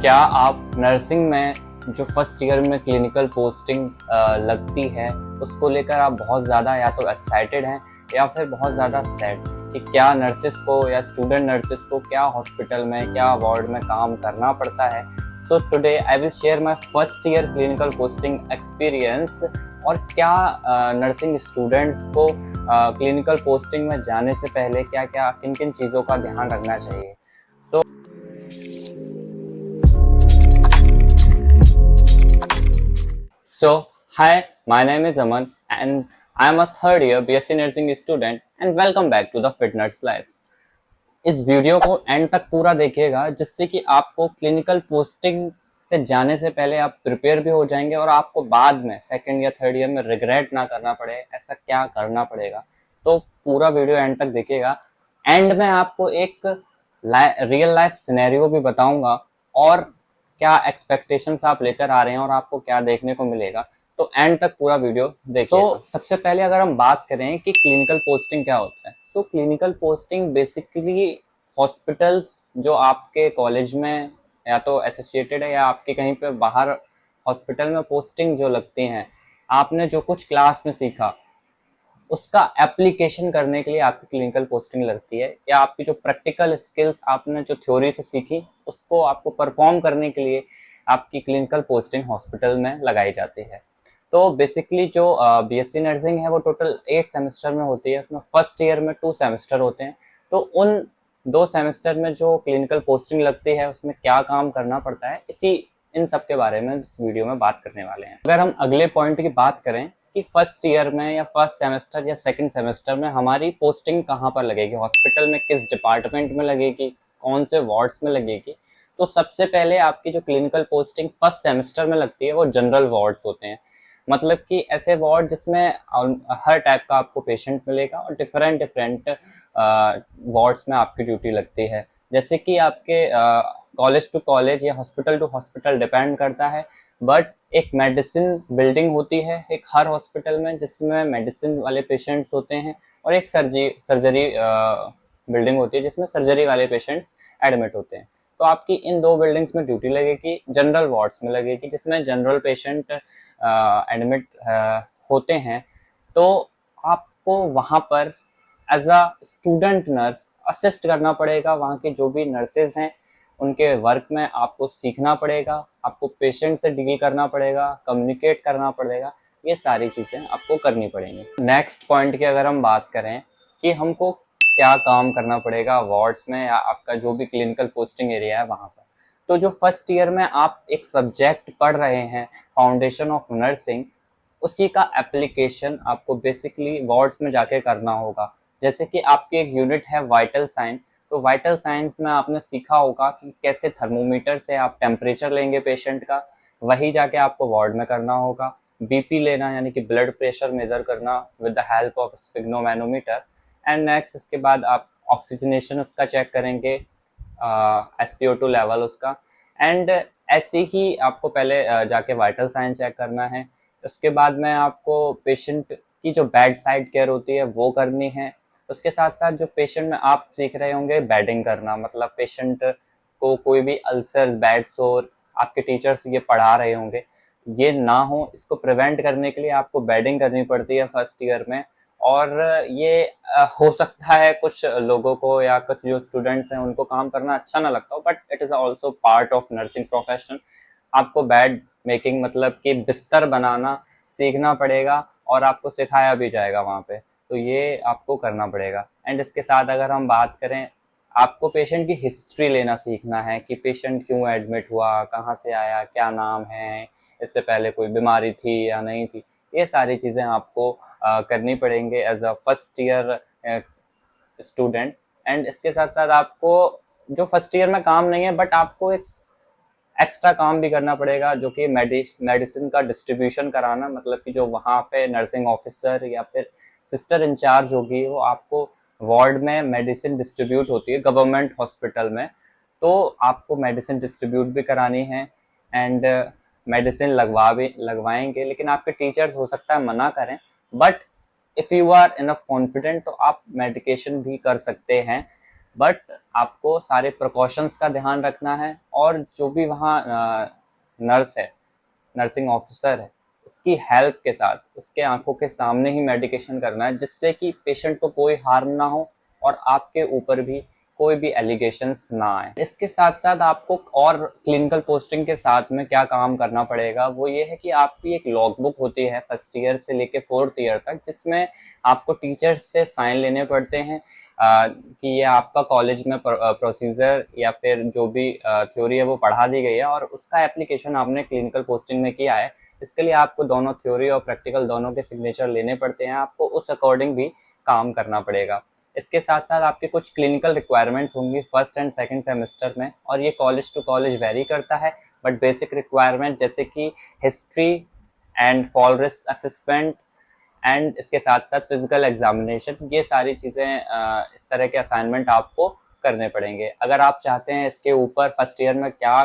क्या आप नर्सिंग में जो फर्स्ट ईयर में क्लिनिकल पोस्टिंग लगती है उसको लेकर आप बहुत ज़्यादा या तो एक्साइटेड हैं या फिर बहुत ज़्यादा सैड कि क्या नर्सिस को या स्टूडेंट नर्सिस को क्या हॉस्पिटल में क्या वार्ड में काम करना पड़ता है। So today I will share my first year clinical posting experience और क्या नर्सिंग स्टूडेंट्स को क्लिनिकल पोस्टिंग में जाने से पहले क्या क्या किन किन चीज़ों का ध्यान रखना चाहिए। So, hi, my name is Aman and I am a third year BSc Nursing student and welcome back to the Fitness Life. इस वीडियो को एंड तक पूरा देखिएगा जिससे कि आपको क्लिनिकल पोस्टिंग से जाने से पहले आप प्रिपेयर भी हो जाएंगे और आपको बाद में सेकंड या थर्ड ईयर में रिग्रेट ना करना पड़े ऐसा क्या करना पड़ेगा। तो पूरा वीडियो एंड तक देखिएगा। एंड में आपको एक रियल लाइफ सिनेरियो भी बताऊंगा और क्या एक्सपेक्टेशंस आप लेकर आ रहे हैं और आपको क्या देखने को मिलेगा। तो एंड तक पूरा वीडियो देखिए। तो सबसे पहले अगर हम बात करें कि क्लिनिकल पोस्टिंग क्या होता है, so clinical posting basically hospitals जो आपके कॉलेज में या तो एसोसिएटेड है या आपके कहीं पे बाहर हॉस्पिटल में पोस्टिंग जो लगती हैं, आपने जो कुछ क्लास में सीखा उसका एप्लीकेशन करने के लिए आपकी क्लिनिकल पोस्टिंग लगती है, या आपकी जो प्रैक्टिकल स्किल्स आपने जो थ्योरी से सीखी उसको आपको परफॉर्म करने के लिए आपकी क्लिनिकल पोस्टिंग हॉस्पिटल में लगाई जाती है। तो बेसिकली जो बीएससी नर्सिंग है वो टोटल 8 सेमेस्टर में होती है। उसमें फर्स्ट ईयर में 2 सेमेस्टर होते हैं। तो उन 2 सेमेस्टर में जो क्लिनिकल पोस्टिंग लगती है उसमें क्या काम करना पड़ता है, इन सब के बारे में इस वीडियो में बात करने वाले हैं। अगर हम अगले पॉइंट की बात करें कि फर्स्ट ईयर में या फर्स्ट सेमेस्टर या सेकंड सेमेस्टर में हमारी पोस्टिंग कहाँ पर लगेगी, हॉस्पिटल में किस डिपार्टमेंट में लगेगी, कौन से वार्ड्स में लगेगी, तो सबसे पहले आपकी जो क्लिनिकल पोस्टिंग फर्स्ट सेमेस्टर में लगती है वो जनरल वार्ड्स होते हैं। मतलब कि ऐसे वार्ड जिसमें हर टाइप का आपको पेशेंट मिलेगा और डिफरेंट डिफरेंट वार्ड्स में आपकी ड्यूटी लगती है। जैसे कि आपके कॉलेज टू कॉलेज या हॉस्पिटल टू हॉस्पिटल डिपेंड करता है, बट एक मेडिसिन बिल्डिंग होती है एक हर हॉस्पिटल में जिसमें मेडिसिन वाले पेशेंट्स होते हैं, और एक सर्जरी बिल्डिंग होती है जिसमें सर्जरी वाले पेशेंट्स एडमिट होते हैं। तो आपकी इन 2 बिल्डिंग्स में ड्यूटी लगेगी, जनरल वार्ड्स में लगेगी जिसमें जनरल पेशेंट एडमिट होते हैं। तो आपको वहाँ पर as a student nurse assist करना पड़ेगा। वहाँ के जो भी नर्सेज हैं उनके वर्क में आपको सीखना पड़ेगा, आपको पेशेंट से डील करना पड़ेगा, कम्युनिकेट करना पड़ेगा, ये सारी चीज़ें आपको करनी पड़ेंगी। नेक्स्ट पॉइंट की अगर हम बात करें कि हमको क्या काम करना पड़ेगा वार्ड्स में या आपका जो भी क्लिनिकल पोस्टिंग एरिया है वहाँ पर, तो जो फर्स्ट ईयर में आप एक सब्जेक्ट पढ़ रहे हैं फाउंडेशन ऑफ नर्सिंग, उसी का एप्लीकेशन आपको बेसिकली वार्ड्स में जाके करना होगा। जैसे कि आपकी एक यूनिट है वाइटल साइन, तो वाइटल साइंस में आपने सीखा होगा कि कैसे थर्मोमीटर से आप टेम्परेचर लेंगे पेशेंट का, वही जाके आपको वार्ड में करना होगा। बीपी लेना यानी कि ब्लड प्रेशर मेजर करना with the help of sphygmomanometer. And next इसके बाद आप ऑक्सीजनेशन उसका चेक करेंगे, SpO2 लेवल उसका। एंड ऐसे ही आपको पहले जाके वाइटल साइन चेक करना है। उसके बाद में आपको पेशेंट की जो बेड साइड केयर होती है वो करनी है। उसके साथ साथ जो पेशेंट में आप सीख रहे होंगे बेडिंग करना, मतलब पेशेंट को कोई भी अल्सर बेड सोर आपके टीचर्स ये पढ़ा रहे होंगे, ये ना हो, इसको प्रिवेंट करने के लिए आपको बेडिंग करनी पड़ती है फर्स्ट ईयर में। और ये हो सकता है कुछ लोगों को या कुछ जो स्टूडेंट्स हैं उनको काम करना अच्छा ना लगता हो, but it is also part of nursing profession. आपको बेड मेकिंग मतलब कि बिस्तर बनाना सीखना पड़ेगा और आपको सिखाया भी जाएगा वहाँ पे, तो ये आपको करना पड़ेगा। एंड इसके साथ अगर हम बात करें, आपको पेशेंट की हिस्ट्री लेना सीखना है कि पेशेंट क्यों एडमिट हुआ, कहाँ से आया, क्या नाम है, इससे पहले कोई बीमारी थी या नहीं थी, ये सारी चीज़ें आपको करनी पड़ेंगे as a first year student. And इसके साथ साथ आपको जो फर्स्ट ईयर में काम नहीं है बट आपको एक एक्स्ट्रा काम भी करना पड़ेगा, जो कि मेडिसिन का डिस्ट्रीब्यूशन कराना, मतलब कि जो वहाँ पे नर्सिंग ऑफिसर या फिर सिस्टर इंचार्ज होगी वो आपको वार्ड में मेडिसिन डिस्ट्रीब्यूट होती है गवर्नमेंट हॉस्पिटल में, तो आपको मेडिसिन डिस्ट्रीब्यूट भी करानी है। एंड मेडिसिन लगवाएंगे, लेकिन आपके टीचर्स हो सकता है मना करें, but if you are enough confident तो आप मेडिकेशन भी कर सकते हैं। बट आपको सारे प्रिकॉशंस का ध्यान रखना है, और जो भी वहाँ नर्स है, नर्सिंग ऑफिसर है, उसकी हेल्प के साथ उसके आंखों के सामने ही मेडिकेशन करना है, जिससे कि पेशेंट को कोई हार्म ना हो और आपके ऊपर भी कोई भी एलिगेशंस ना आए। इसके साथ साथ आपको और क्लिनिकल पोस्टिंग के साथ में क्या काम करना पड़ेगा, वो ये है कि आपकी एक लॉग बुक होती है फर्स्ट ईयर से लेके फोर्थ ईयर तक, जिसमें आपको टीचर्स से साइन लेने पड़ते हैं कि ये आपका कॉलेज में प्रोसीजर या फिर जो भी थ्योरी है वो पढ़ा दी गई है और उसका एप्लीकेशन आपने क्लिनिकल पोस्टिंग में किया है। इसके लिए आपको दोनों थ्योरी और प्रैक्टिकल दोनों के सिग्नेचर लेने पड़ते हैं, आपको उस अकॉर्डिंग भी काम करना पड़ेगा। इसके साथ साथ आपके कुछ क्लिनिकल रिक्वायरमेंट्स होंगी फर्स्ट एंड सेकंड सेमेस्टर में, और ये कॉलेज टू कॉलेज वेरी करता है, बट बेसिक रिक्वायरमेंट जैसे कि history and fall risk assessment and इसके साथ साथ फिजिकल एग्जामिनेशन, ये सारी चीज़ें इस तरह के असाइनमेंट आपको करने पड़ेंगे। अगर आप चाहते हैं इसके ऊपर फर्स्ट ईयर में क्या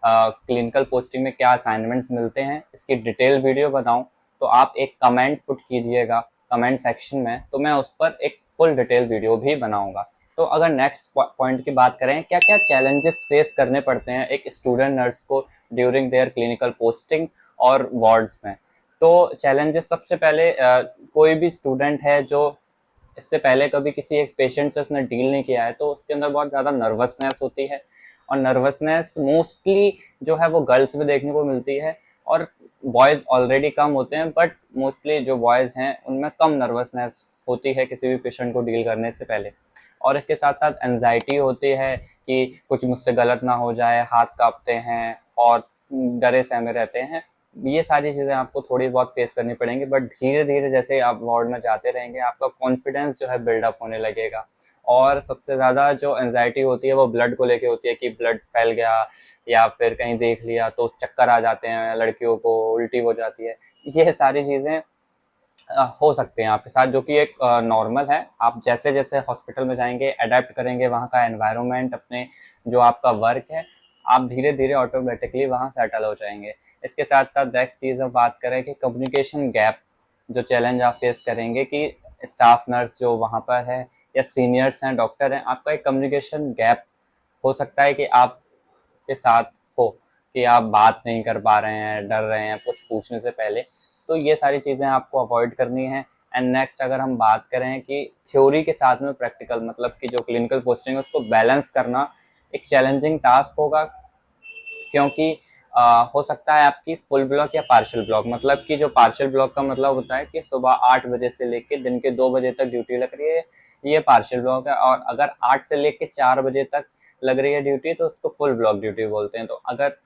क्लिनिकल पोस्टिंग में क्या असाइनमेंट्स मिलते हैं, इसकी डिटेल वीडियो बनाऊं, तो आप एक कमेंट पुट कीजिएगा कमेंट सेक्शन में, तो मैं उस पर एक फुल डिटेल वीडियो भी बनाऊंगा। तो अगर नेक्स्ट पॉइंट की बात करें, क्या क्या चैलेंजेस फेस करने पड़ते हैं एक स्टूडेंट नर्स को ड्यूरिंग देयर क्लिनिकल पोस्टिंग और वार्ड्स में, तो चैलेंजेस सबसे पहले कोई भी स्टूडेंट है जो इससे पहले कभी किसी एक पेशेंट से उसने डील नहीं किया है, तो उसके अंदर बहुत ज़्यादा नर्वसनेस होती है, और नर्वसनेस मोस्टली जो है वो गर्ल्स में देखने को मिलती है, और बॉयज़ ऑलरेडी कम होते हैं, बट मोस्टली जो बॉयज़ हैं उनमें कम नर्वसनेस होती है किसी भी पेशेंट को डील करने से पहले। और इसके साथ साथ एनजाइटी होती है कि कुछ मुझसे गलत ना हो जाए, हाथ कांपते हैं और डरे सहमे रहते हैं। ये सारी चीज़ें आपको थोड़ी बहुत फेस करनी पड़ेंगी, बट धीरे धीरे जैसे आप वार्ड में जाते रहेंगे आपका कॉन्फिडेंस जो है बिल्डअप होने लगेगा। और सबसे ज़्यादा जो एंजाइटी होती है वो ब्लड को लेके होती है कि ब्लड फैल गया या फिर कहीं देख लिया तो चक्कर आ जाते हैं, लड़कियों को उल्टी हो जाती है। ये सारी चीज़ें हो सकते हैं आपके साथ, जो कि एक नॉर्मल है। आप जैसे जैसे हॉस्पिटल में जाएंगे, अडेप्ट करेंगे वहाँ का एनवायरनमेंट, अपने जो आपका वर्क है, आप धीरे धीरे ऑटोमेटिकली वहाँ सेटल हो जाएंगे। इसके साथ साथ नेक्स्ट चीज़ हम बात करें कि कम्युनिकेशन गैप, जो चैलेंज आप फेस करेंगे कि स्टाफ नर्स जो वहाँ पर है या सीनियर्स हैं, डॉक्टर हैं, आपका एक कम्युनिकेशन गैप हो सकता है कि आप के साथ हो, कि आप बात नहीं कर पा रहे हैं, डर रहे हैं कुछ पूछने से पहले, तो ये सारी चीज़ें आपको अवॉइड करनी है। एंड नेक्स्ट अगर हम बात करें कि थ्योरी के साथ में प्रैक्टिकल, मतलब कि जो क्लिनिकल पोस्टिंग है उसको बैलेंस करना एक चैलेंजिंग टास्क होगा, क्योंकि हो सकता है आपकी फुल ब्लॉक या पार्शियल ब्लॉक, मतलब कि जो पार्शियल ब्लॉक का मतलब होता है कि सुबह 8 बजे से लेके दिन के 2 बजे तक ड्यूटी लग रही है, ये पार्शियल ब्लॉक है। और अगर 8 से लेके 4 बजे तक लग रही है ड्यूटी तो उसको फुल ब्लॉक ड्यूटी बोलते हैं। तो अगर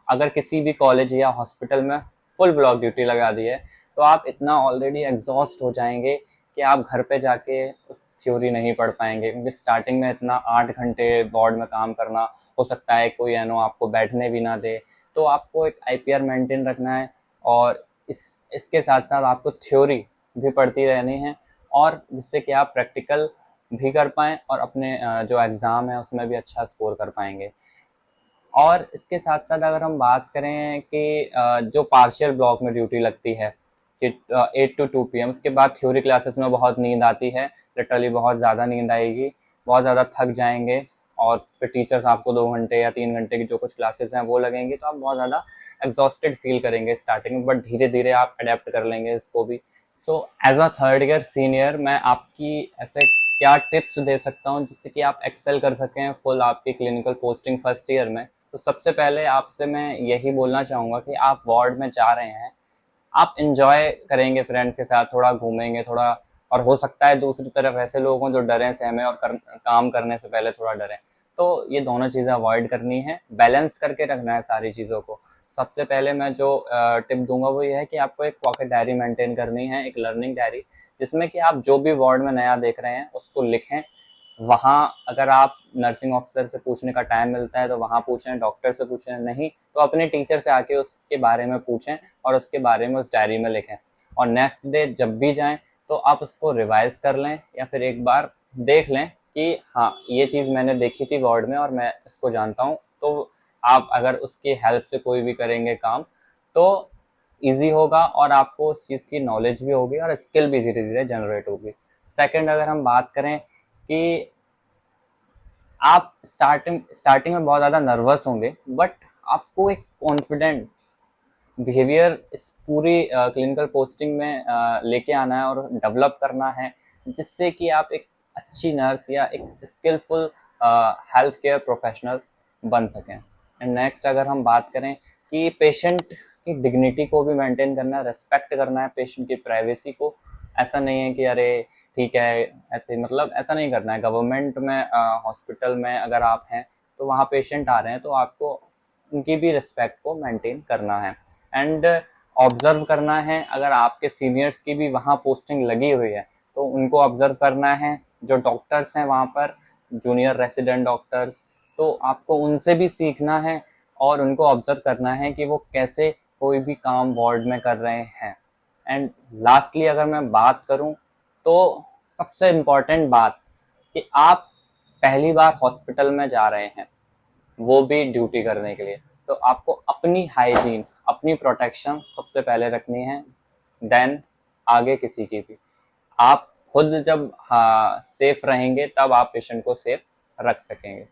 अगर किसी भी कॉलेज या हॉस्पिटल में फुल ब्लॉक ड्यूटी लगा दी है तो आप इतना ऑलरेडी एग्जॉस्ट हो जाएंगे कि आप घर पे जाके उस थ्योरी नहीं पढ़ पाएंगे, क्योंकि स्टार्टिंग में इतना 8 घंटे वार्ड में काम करना, हो सकता है कोई एनो आपको बैठने भी ना दे, तो आपको एक आईपीआर मेंटेन रखना है। और इसके साथ साथ आपको थ्योरी भी पढ़ती रहनी है, और जिससे कि आप प्रैक्टिकल भी कर पाएँ और अपने जो एग्ज़ाम है उसमें भी अच्छा स्कोर कर पाएंगे। और इसके साथ साथ अगर हम बात करें कि जो पार्शियल ब्लॉक में ड्यूटी लगती है कि 8 to 2 PM, उसके बाद थ्योरी क्लासेस में बहुत नींद आती है, लिटरली बहुत ज़्यादा नींद आएगी, बहुत ज़्यादा थक जाएंगे, और फिर टीचर्स आपको 2 घंटे या 3 घंटे की जो कुछ क्लासेस हैं वो लगेंगी, तो आप बहुत ज़्यादा एग्जॉस्टेड फील करेंगे स्टार्टिंग में, बट धीरे धीरे आप अडेप्ट कर लेंगे इसको भी। So as a third year senior मैं आपकी ऐसे क्या टिप्स दे सकता हूँ जिससे कि आप एक्सेल कर सकें फुल आपकी क्लिनिकल पोस्टिंग फर्स्ट ईयर में। तो सबसे पहले आपसे मैं यही बोलना चाहूँगा कि आप वार्ड में जा रहे हैं, आप इंजॉय करेंगे फ्रेंड के साथ, थोड़ा घूमेंगे थोड़ा, और हो सकता है दूसरी तरफ ऐसे लोग हों जो डरें सहमे और काम करने से पहले थोड़ा डरें, तो ये दोनों चीज़ें अवॉइड करनी है, बैलेंस करके रखना है सारी चीज़ों को। सबसे पहले मैं जो टिप दूंगा वो ये है कि आपको एक पॉकेट डायरी मेंटेन करनी है, एक लर्निंग डायरी, जिसमें कि आप जो भी वार्ड में नया देख रहे हैं उसको लिखें। वहाँ अगर आप नर्सिंग ऑफिसर से पूछने का टाइम मिलता है तो वहाँ पूछें, डॉक्टर से पूछें, नहीं तो अपने टीचर से आके उसके बारे में पूछें और उसके बारे में उस डायरी में लिखें। और नेक्स्ट डे जब भी जाएं तो आप उसको रिवाइज कर लें या फिर एक बार देख लें कि हाँ ये चीज़ मैंने देखी थी वार्ड में और मैं इसको जानता हूँ। तो आप अगर उसकी हेल्प से कोई भी करेंगे काम तो ईजी होगा, और आपको उस चीज़ की नॉलेज भी होगी और स्किल भी धीरे धीरे जनरेट होगी। सेकंड अगर हम बात करें कि आप स्टार्टिंग में बहुत ज़्यादा नर्वस होंगे, बट आपको एक कॉन्फिडेंट बिहेवियर इस पूरी क्लिनिकल पोस्टिंग में लेके आना है और डेवलप करना है, जिससे कि आप एक अच्छी नर्स या एक स्किलफुल हेल्थ केयर प्रोफेशनल बन सकें। एंड नेक्स्ट अगर हम बात करें कि पेशेंट की डिग्निटी को भी मेंटेन करना है, रेस्पेक्ट करना है पेशेंट की प्राइवेसी को। ऐसा नहीं है कि अरे ठीक है, ऐसे मतलब ऐसा नहीं करना है। गवर्नमेंट में हॉस्पिटल में अगर आप हैं तो वहाँ पेशेंट आ रहे हैं तो आपको उनकी भी रिस्पेक्ट को मेंटेन करना है। एंड ऑब्जर्व करना है, अगर आपके सीनियर्स की भी वहाँ पोस्टिंग लगी हुई है तो उनको ऑब्जर्व करना है। जो डॉक्टर्स हैं वहाँ पर, जूनियर रेसिडेंट डॉक्टर्स, तो आपको उनसे भी सीखना है और उनको ऑब्जर्व करना है कि वो कैसे कोई भी काम वार्ड में कर रहे हैं। एंड लास्टली अगर मैं बात करूं तो सबसे इम्पॉर्टेंट बात कि आप पहली बार हॉस्पिटल में जा रहे हैं, वो भी ड्यूटी करने के लिए, तो आपको अपनी हाइजीन, अपनी प्रोटेक्शन सबसे पहले रखनी है, देन आगे किसी की भी। आप खुद जब सेफ रहेंगे तब आप पेशेंट को सेफ रख सकेंगे।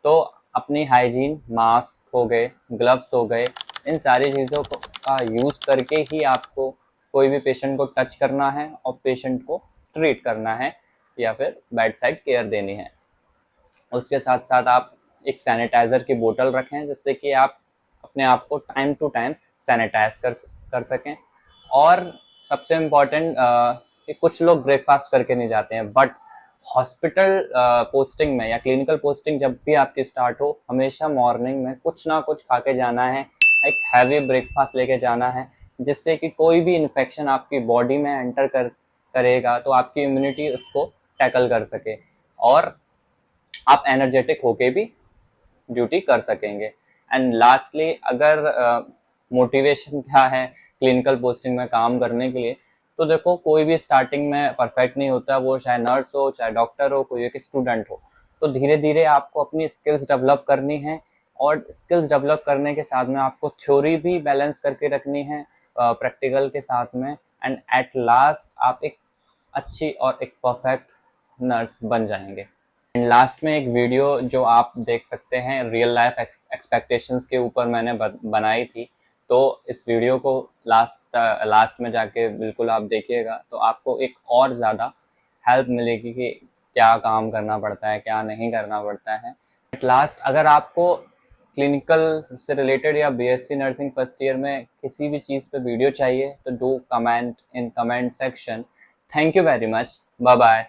तो अपनी हाइजीन, मास्क हो गए, ग्लव्स हो गए, इन सारी चीज़ों को का यूज़ करके ही आपको कोई भी पेशेंट को टच करना है और पेशेंट को ट्रीट करना है या फिर बेड साइड केयर देनी है। उसके साथ साथ आप एक सैनिटाइज़र की बोतल रखें, जिससे कि आप अपने आप को टाइम टू टाइम सैनिटाइज कर सकें। और सबसे इम्पॉर्टेंट कि कुछ लोग ब्रेकफास्ट करके नहीं जाते हैं, बट हॉस्पिटल पोस्टिंग में या क्लिनिकल पोस्टिंग जब भी आपकी स्टार्ट हो, हमेशा मॉर्निंग में कुछ ना कुछ खा के जाना है, एक हैवी ब्रेकफास्ट लेके जाना है, जिससे कि कोई भी इन्फेक्शन आपकी बॉडी में एंटर करेगा तो आपकी इम्यूनिटी उसको टैकल कर सके और आप एनर्जेटिक होके भी ड्यूटी कर सकेंगे। एंड लास्टली अगर मोटिवेशन क्या है क्लिनिकल पोस्टिंग में काम करने के लिए, तो देखो कोई भी स्टार्टिंग में परफेक्ट नहीं होता, वो चाहे नर्स हो, चाहे डॉक्टर हो, कोई एक स्टूडेंट हो। तो धीरे धीरे आपको अपनी स्किल्स डेवलप करनी है और स्किल्स डेवलप करने के साथ में आपको थ्योरी भी बैलेंस करके रखनी है प्रैक्टिकल के साथ में। एंड एट लास्ट आप एक अच्छी और एक परफेक्ट नर्स बन जाएंगे। लास्ट में एक वीडियो जो आप देख सकते हैं, रियल लाइफ एक्सपेक्टेशंस के ऊपर मैंने बनाई थी, तो इस वीडियो को लास्ट में जाके बिल्कुल आप देखिएगा, तो आपको एक और ज़्यादा हेल्प मिलेगी कि क्या काम करना पड़ता है, क्या नहीं करना पड़ता है। एट लास्ट अगर आपको क्लिनिकल से रिलेटेड या बीएससी नर्सिंग फर्स्ट ईयर में किसी भी चीज़ पे वीडियो चाहिए तो do comment in comment section. Thank you very much, bye bye.